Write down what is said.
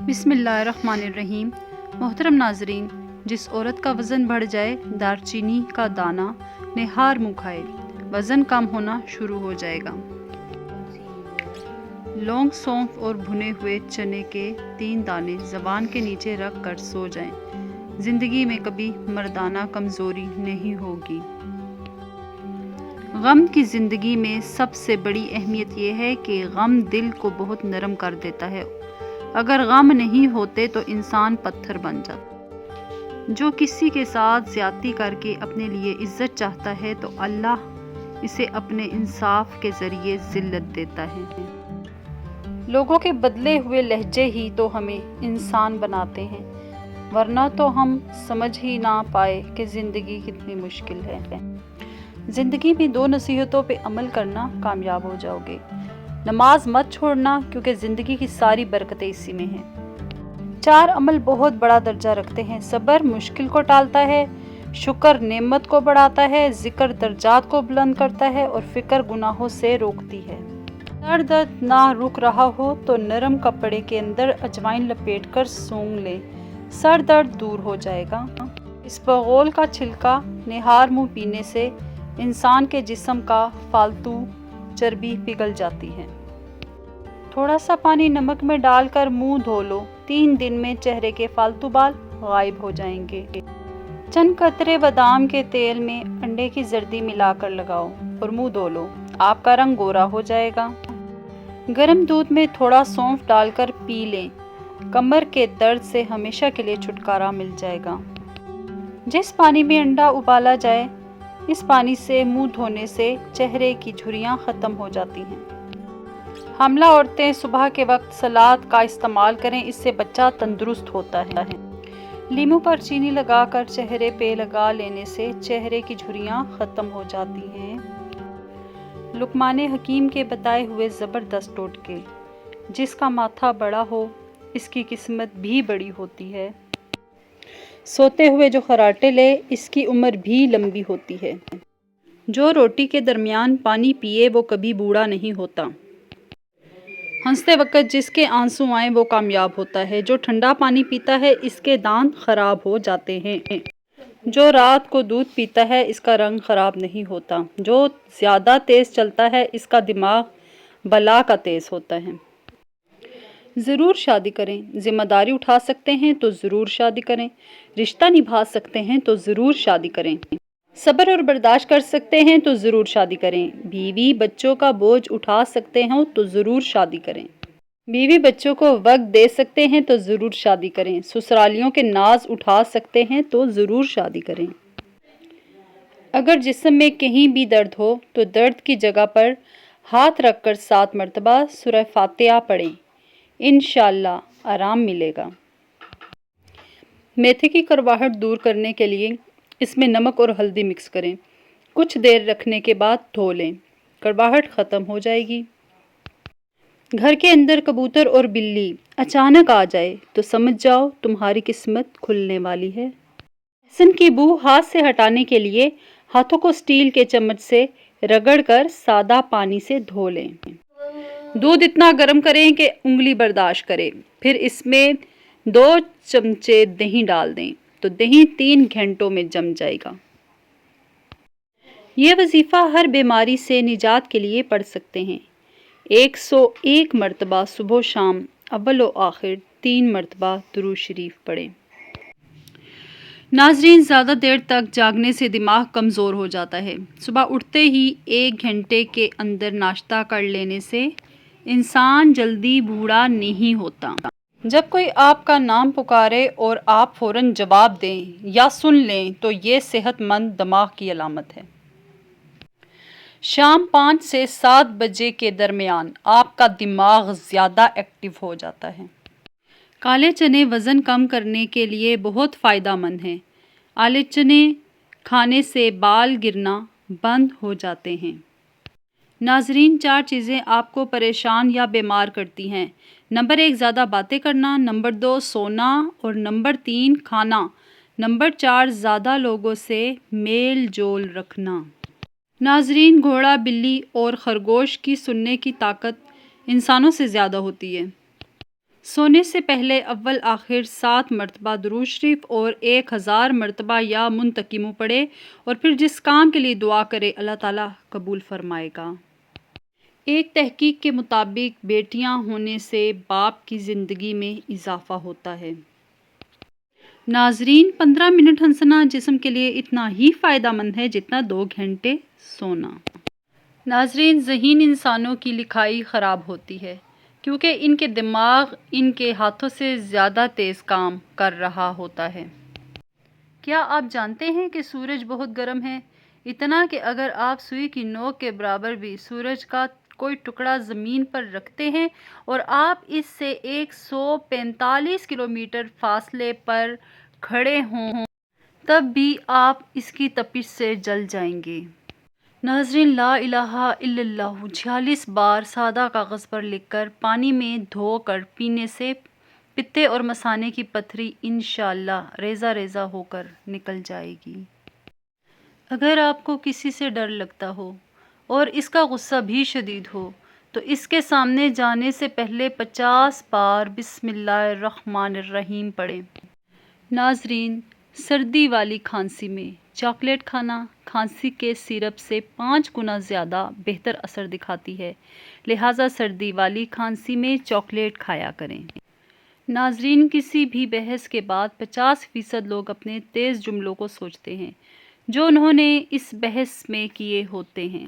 بسم اللہ الرحمن الرحیم۔ محترم ناظرین، جس عورت کا وزن بڑھ جائے، دارچینی کا دانہ نہار منہ کھائے، وزن کم ہونا شروع ہو جائے گا۔ لونگ، سونف اور بھنے ہوئے چنے کے 3 دانے زبان کے نیچے رکھ کر سو جائیں، زندگی میں کبھی مردانہ کمزوری نہیں ہوگی۔ غم کی زندگی میں سب سے بڑی اہمیت یہ ہے کہ غم دل کو بہت نرم کر دیتا ہے۔ اگر غم نہیں ہوتے تو انسان پتھر بن جاتا۔ جو کسی کے ساتھ زیادتی کر کے اپنے لیے عزت چاہتا ہے تو اللہ اسے اپنے انصاف کے ذریعے ذلت دیتا ہے۔ لوگوں کے بدلے ہوئے لہجے ہی تو ہمیں انسان بناتے ہیں، ورنہ تو ہم سمجھ ہی نہ پائے کہ زندگی کتنی مشکل ہے۔ زندگی میں 2 نصیحتوں پہ عمل کرنا کامیاب ہو جاؤ گے۔ نماز مت چھوڑنا، کیونکہ زندگی کی ساری برکتیں اسی میں ہیں۔ 4 عمل بہت بڑا درجہ رکھتے ہیں۔ صبر مشکل کو ٹالتا ہے، شکر نعمت کو بڑھاتا ہے، ذکر درجات کو بلند کرتا ہے اور فکر گناہوں سے روکتی ہے۔ سر درد نہ رک رہا ہو تو نرم کپڑے کے اندر اجوائن لپیٹ کر سونگھ لیں، سر درد دور ہو جائے گا۔ اسبغول کا چھلکا نہار منہ پینے سے انسان کے جسم کا فالتو چربی پگھل جاتی ہے۔ تھوڑا سا پانی نمک میں ڈال کر منہ دھو لو، 3 دن میں چہرے کے فالتو بال غائب ہو جائیں گے۔ چند قطرے بادام کے تیل میں انڈے کی زردی ملا کر لگاؤ اور منہ دھو لو، آپ کا رنگ گورا ہو جائے گا۔ گرم دودھ میں تھوڑا سونف ڈال کر پی لیں، کمر کے درد سے ہمیشہ کے لیے چھٹکارا مل جائے گا۔ جس پانی میں انڈا ابالا جائے، اس پانی سے منہ دھونے سے چہرے کی جھریاں ختم ہو جاتی ہیں۔ حاملہ عورتیں صبح کے وقت سلاد کا استعمال کریں، اس سے بچہ تندرست ہوتا ہے۔ لیموں پر چینی لگا کر چہرے پہ لگا لینے سے چہرے کی جھریاں ختم ہو جاتی ہیں۔ لقمان حکیم کے بتائے ہوئے زبردست ٹوٹکے: جس کا ماتھا بڑا ہو، اس کی قسمت بھی بڑی ہوتی ہے۔ سوتے ہوئے جو خراٹے لے، اس کی عمر بھی لمبی ہوتی ہے۔ جو روٹی کے درمیان پانی پیے وہ کبھی بوڑھا نہیں ہوتا۔ ہنستے وقت جس کے آنسو آئیں وہ کامیاب ہوتا ہے۔ جو ٹھنڈا پانی پیتا ہے اس کے دانت خراب ہو جاتے ہیں۔ جو رات کو دودھ پیتا ہے اس کا رنگ خراب نہیں ہوتا۔ جو زیادہ تیز چلتا ہے اس کا دماغ بلا کا تیز ہوتا ہے۔ ضرور شادی کریں، ذمہ داری اٹھا سکتے ہیں تو ضرور شادی کریں، رشتہ نبھا سکتے ہیں تو ضرور شادی کریں، صبر اور برداشت کر سکتے ہیں تو ضرور شادی کریں، بیوی بچوں کا بوجھ اٹھا سکتے ہیں تو ضرور شادی کریں، بیوی بچوں کو وقت دے سکتے ہیں تو ضرور شادی کریں، سسرالیوں کے ناز اٹھا سکتے ہیں تو ضرور شادی کریں۔ اگر جسم میں کہیں بھی درد ہو تو درد کی جگہ پر ہاتھ رکھ کر 7 مرتبہ سورہ فاتحہ پڑھیں، انشاءاللہ آرام ملے گا۔ میتھے کی کڑواہٹ دور کرنے کے لیے اس میں نمک اور ہلدی مکس کریں، کچھ دیر رکھنے کے بعد دھو لیں، کڑواہٹ ختم ہو جائے گی۔ گھر کے اندر کبوتر اور بلی اچانک آ جائے تو سمجھ جاؤ تمہاری قسمت کھلنے والی ہے۔ لہسن کی بو ہاتھ سے ہٹانے کے لیے ہاتھوں کو سٹیل کے چمچ سے رگڑ کر سادہ پانی سے دھو لیں۔ دودھ اتنا گرم کریں کہ انگلی برداشت کرے، پھر اس میں 2 چمچے دہی ڈال دیں تو دہی 3 گھنٹوں میں جم جائے گا۔ یہ وظیفہ ہر بیماری سے نجات کے لیے پڑھ سکتے ہیں۔ 101 مرتبہ صبح و شام اول و آخر 3 مرتبہ درود شریف پڑھیں۔ ناظرین، زیادہ دیر تک جاگنے سے دماغ کمزور ہو جاتا ہے۔ صبح اٹھتے ہی 1 گھنٹے کے اندر ناشتہ کر لینے سے انسان جلدی بوڑھا نہیں ہوتا۔ جب کوئی آپ کا نام پکارے اور آپ فوراً جواب دیں یا سن لیں تو یہ صحت مند دماغ کی علامت ہے۔ شام 5 سے 7 بجے کے درمیان آپ کا دماغ زیادہ ایکٹیو ہو جاتا ہے۔ کالے چنے وزن کم کرنے کے لیے بہت فائدہ مند ہیں۔ کالے چنے کھانے سے بال گرنا بند ہو جاتے ہیں۔ ناظرین، 4 چیزیں آپ کو پریشان یا بیمار کرتی ہیں۔ نمبر 1 زیادہ باتیں کرنا، نمبر 2 سونا اور نمبر 3 کھانا، نمبر 4 زیادہ لوگوں سے میل جول رکھنا۔ ناظرین، گھوڑا، بلی اور خرگوش کی سننے کی طاقت انسانوں سے زیادہ ہوتی ہے۔ سونے سے پہلے اول آخر 7 مرتبہ درود شریف اور 1000 مرتبہ یا منتقمو پڑھے اور پھر جس کام کے لیے دعا کرے اللہ تعالیٰ قبول فرمائے گا۔ ایک تحقیق کے مطابق بیٹیاں ہونے سے باپ کی زندگی میں اضافہ ہوتا ہے۔ ناظرین، 15 منٹ ہنسنا جسم کے لیے اتنا ہی فائدہ مند ہے جتنا 2 گھنٹے سونا۔ ناظرین، ذہین انسانوں کی لکھائی خراب ہوتی ہے کیونکہ ان کے دماغ ان کے ہاتھوں سے زیادہ تیز کام کر رہا ہوتا ہے۔ کیا آپ جانتے ہیں کہ سورج بہت گرم ہے؟ اتنا کہ اگر آپ سوئی کی نوک کے برابر بھی سورج کا کوئی ٹکڑا زمین پر رکھتے ہیں اور آپ اس سے 145 کلومیٹر فاصلے پر کھڑے ہوں تب بھی آپ اس کی تپش سے جل جائیں گے۔ ناظرین، لا الہ الا اللہ 46 بار سادہ کاغذ پر لکھ کر پانی میں دھو کر پینے سے پتے اور مثانے کی پتھری انشاءاللہ ریزہ ریزہ ہو کر نکل جائے گی۔ اگر آپ کو کسی سے ڈر لگتا ہو اور اس کا غصہ بھی شدید ہو تو اس کے سامنے جانے سے پہلے 50 بار بسم اللہ الرحمن الرحیم پڑھیں۔ ناظرین، سردی والی کھانسی میں چاکلیٹ کھانا کھانسی کے سیرپ سے 5 گنا زیادہ بہتر اثر دکھاتی ہے، لہٰذا سردی والی کھانسی میں چاکلیٹ کھایا کریں۔ ناظرین، کسی بھی بحث کے بعد 50% لوگ اپنے تیز جملوں کو سوچتے ہیں جو انہوں نے اس بحث میں کیے ہوتے ہیں۔